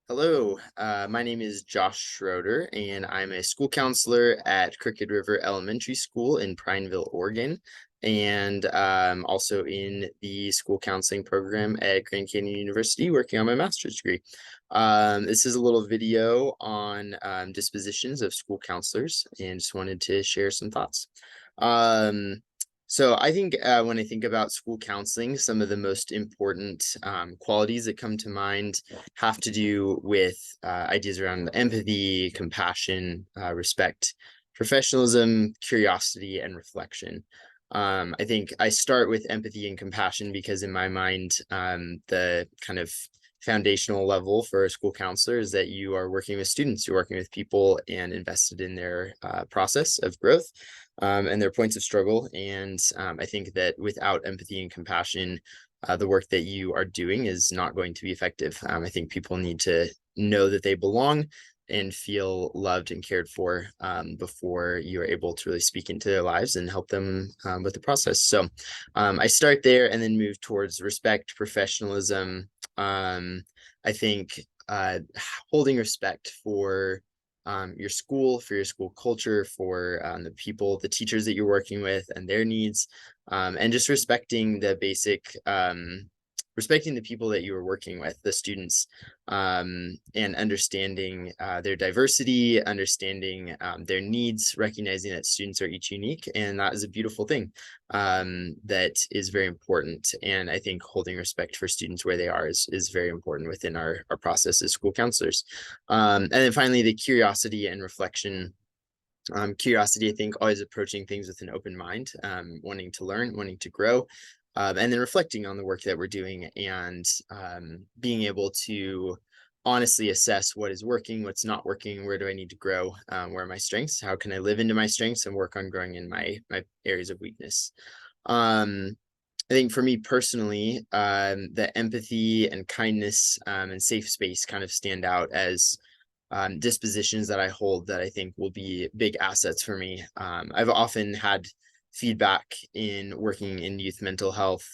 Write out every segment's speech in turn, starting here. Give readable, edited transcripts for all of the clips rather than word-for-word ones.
Hello, my name is Josh Schroeder, and I'm a school counselor at Crooked River Elementary School in Prineville, Oregon, and also in the school counseling program at Grand Canyon University, working on my master's degree. This is a little video on dispositions of school counselors, and just wanted to share some thoughts. Um, so I think when I think about school counseling, some of the most important qualities that come to mind have to do with ideas around empathy, compassion, respect, professionalism, curiosity, and reflection. I think I start with empathy and compassion because, in my mind, the kind of foundational level for a school counselor is that you are working with students, you're working with people and invested in their process of growth and their points of struggle. And I think that without empathy and compassion, the work that you are doing is not going to be effective. I think people need to know that they belong and feel loved and cared for before you are able to really speak into their lives and help them with the process. So I start there and then move towards respect, professionalism. I think holding respect for for your school culture, for the people, the teachers that you're working with and their needs, and just respecting the people that you are working with, the students, and understanding their diversity, understanding their needs, recognizing that students are each unique, and that is a beautiful thing that is very important. And I think holding respect for students where they are is very important within our process as school counselors. And then finally, the curiosity and reflection. Curiosity, I think, always approaching things with an open mind, wanting to learn, wanting to grow, and then reflecting on the work that we're doing and being able to honestly assess what is working, what's not working, where do I need to grow, where are my strengths, how can I live into my strengths and work on growing in my areas of weakness. I think for me personally, the empathy and kindness and safe space kind of stand out as dispositions that I hold that I think will be big assets for me. I've often had feedback in working in youth mental health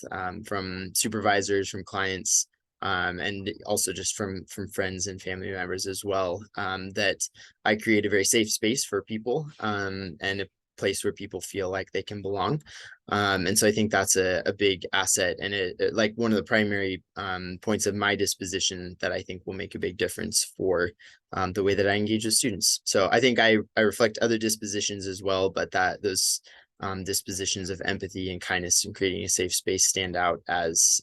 from supervisors, from clients, and also just from friends and family members as well. That I create a very safe space for people and a place where people feel like they can belong. And so I think that's a big asset and like one of the primary points of my disposition that I think will make a big difference for the way that I engage with students. So I think I reflect other dispositions as well, but that those dispositions of empathy and kindness and creating a safe space stand out as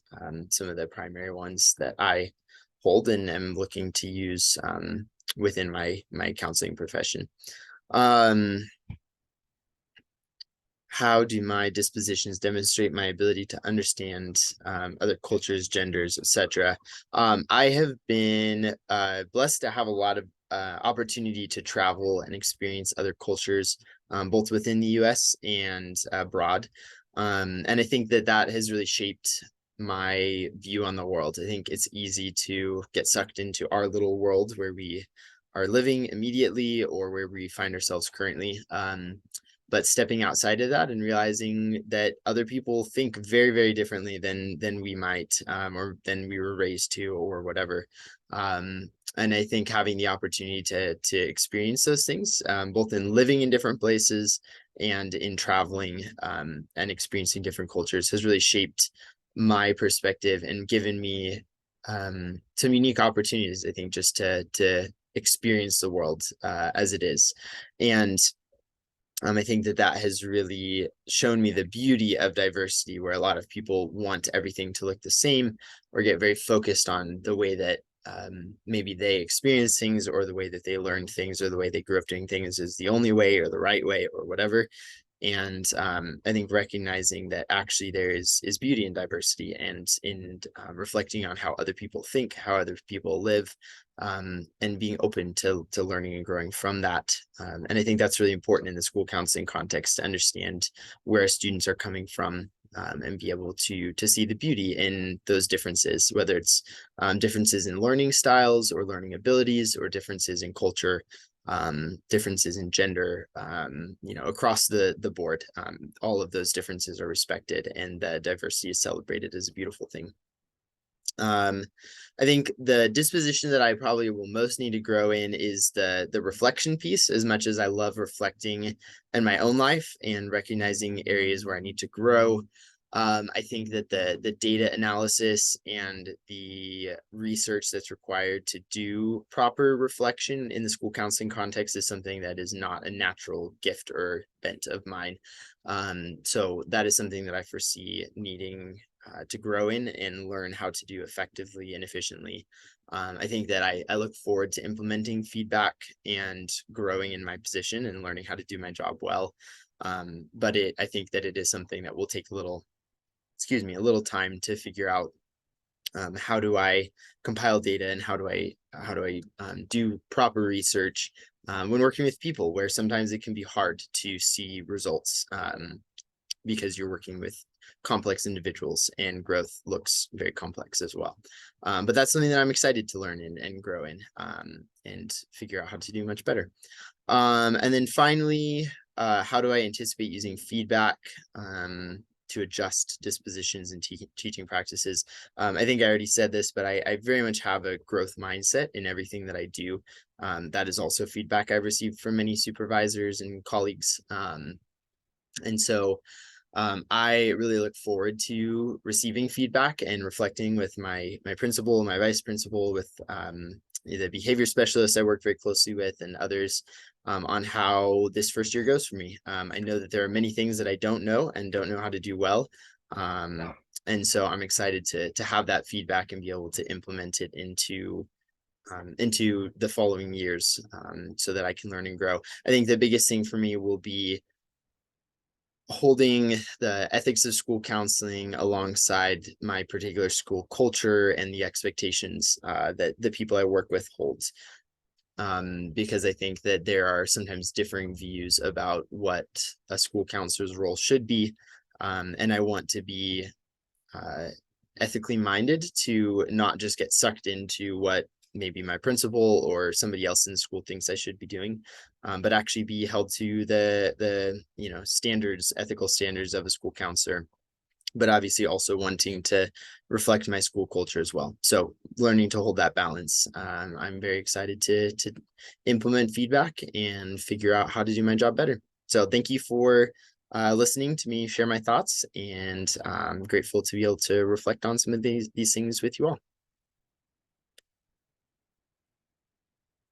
some of the primary ones that I hold and am looking to use within my counseling profession. Um, how do my dispositions demonstrate my ability to understand other cultures, genders, etc.? I have been blessed to have a lot of opportunity to travel and experience other cultures, both within the US and abroad. And I think that that has really shaped my view on the world. I think it's easy to get sucked into our little world where we are living immediately or where we find ourselves currently. But stepping outside of that and realizing that other people think very, very differently than we might, or than we were raised to, or whatever. And I think having the opportunity to experience those things, both in living in different places and in traveling and experiencing different cultures, has really shaped my perspective and given me some unique opportunities. I think just to experience the world as it is, and I think that that has really shown me the beauty of diversity, where a lot of people want everything to look the same or get very focused on the way that maybe they experience things or the way that they learned things or the way they grew up doing things is the only way or the right way or whatever. And I think recognizing that actually there is beauty in diversity and in reflecting on how other people think, how other people live, and being open to learning and growing from that. And I think that's really important in the school counseling context to understand where students are coming from and be able to see the beauty in those differences, whether it's differences in learning styles or learning abilities or differences in culture, differences in gender, across the board. All of those differences are respected and diversity is celebrated as a beautiful thing. Um, I think the disposition that I probably will most need to grow in is the reflection piece. As much as I love reflecting in my own life and recognizing areas where I need to grow, I think that the data analysis and the research that's required to do proper reflection in the school counseling context is something that is not a natural gift or bent of mine. So that is something that I foresee needing to grow in and learn how to do effectively and efficiently. I think that I look forward to implementing feedback and growing in my position and learning how to do my job well. But I think that it is something that will take a little time to figure out. How do I compile data, and how do I do proper research when working with people, where sometimes it can be hard to see results because you're working with complex individuals and growth looks very complex as well. But that's something that I'm excited to learn and grow in and figure out how to do much better. And then finally, how do I anticipate using feedback to adjust dispositions and teaching practices? I think I already said this, but I very much have a growth mindset in everything that I do. That is also feedback I've received from many supervisors and colleagues. And so I really look forward to receiving feedback and reflecting with my principal, my vice principal, with the behavior specialists I work very closely with, and others on how this first year goes for me. I know that there are many things that I don't know and don't know how to do well. And so I'm excited to have that feedback and be able to implement it into the following years so that I can learn and grow. I think the biggest thing for me will be holding the ethics of school counseling alongside my particular school culture and the expectations that the people I work with hold. Because I think that there are sometimes differing views about what a school counselor's role should be. And I want to be ethically minded to not just get sucked into what maybe my principal or somebody else in the school thinks I should be doing, but actually be held to the standards, ethical standards of a school counselor, but obviously also wanting to reflect my school culture as well. So learning to hold that balance. I'm very excited to implement feedback and figure out how to do my job better. So thank you for listening to me share my thoughts, and I'm grateful to be able to reflect on some of these things with you all.